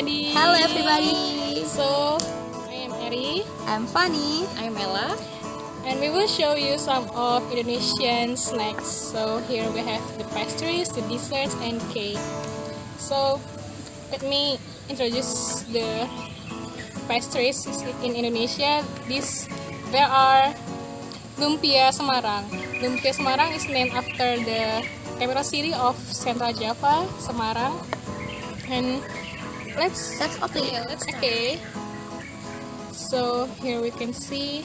everybody. Hello everybody. So, I am Eri. I'm Fanny. I'm Ella. And we will show you some of Indonesian snacks. So here we have the pastries, the desserts, and cake. So let me introduce the pastries in Indonesia. There are Lumpia Semarang. Lumpia Semarang is named after the capital city of Central Java, Semarang. And let's open it. let's okay. So here we can see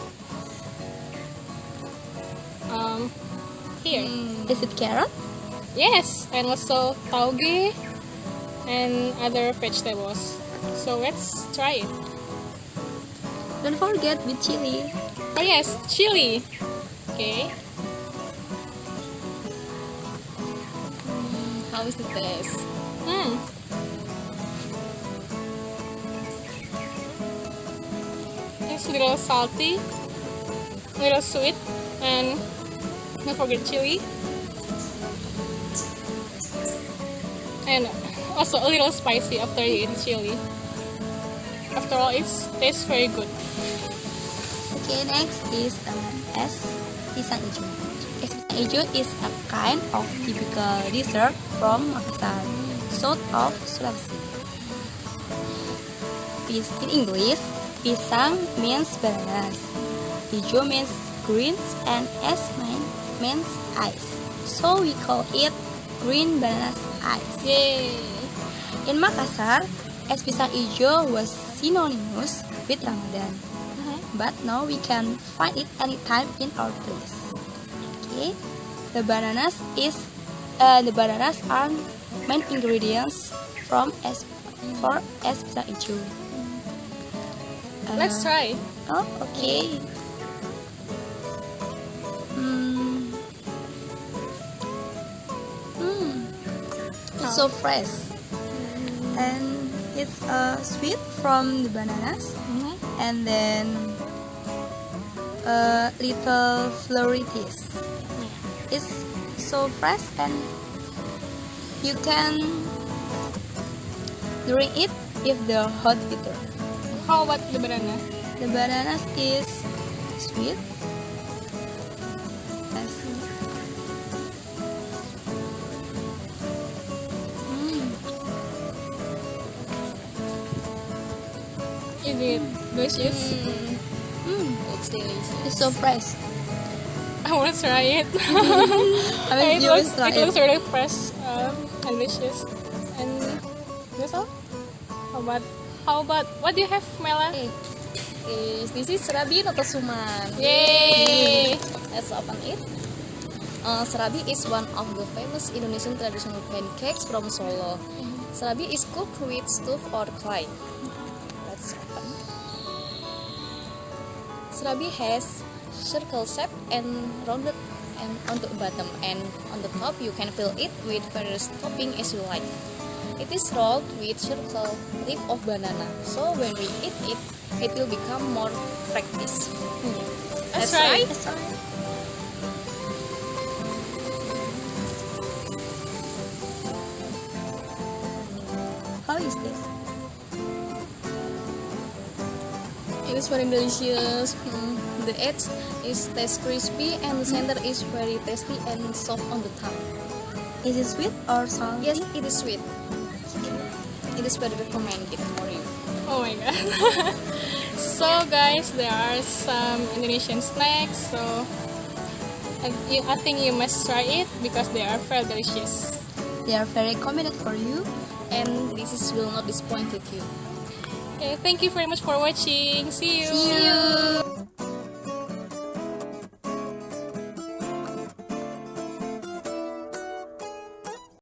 here. Is it carrot? Yes, and also tauge and other vegetables. So let's try it. Don't forget with chili. Oh yes, chili. Okay. How is the taste? It's a little salty, a little sweet, and don't forget chili. And also a little spicy after you eat chili. After all, it tastes very good. Okay, next is es pisang hijau. Es pisang hijau is a kind of typical dessert from Makassar, south of Sulawesi. In English, pisang means bananas, hijau means green, and es means ice. So we call it green bananas ice. Yay! In Makassar, es pisang hijau was synonymous with Ramadan. But now we can find it anytime in our place. Okay, the bananas are main ingredients for es pisang hijau. Let's try. Oh, okay. It's so fresh, and it's sweet from the bananas, and then a little flowery taste. It's so fresh, and you can drink it with the hot water. How about the banana? The bananas is sweet. Yes. Is it delicious? It's delicious. It's so fresh. I want to try it. I mean, you will try it looks really fresh and delicious. And that's all. How about what do you have, Mela? This is serabi noto suman. Yay! Let's open it. Serabi is one of the famous Indonesian traditional pancakes from Solo. Serabi is cooked with stuffed or clay. Let's open. Serabi has circle shape and rounded and on the bottom, and on the top you can fill it with various topping as you like. It is rolled with circle leaf of banana, so when we eat it, it will become more practice. Let's try. Let's try. How is this? It is very delicious. The edge is taste crispy and the center is very tasty and soft on the tongue. Is it sweet or salty? Yes, it is sweet. It is very recommended for you. Oh my god. So guys, there are some Indonesian snacks. So I think you must try it because they are very delicious. They are very recommended for you. And this will not disappoint you. Okay, thank you very much for watching. See you. See you.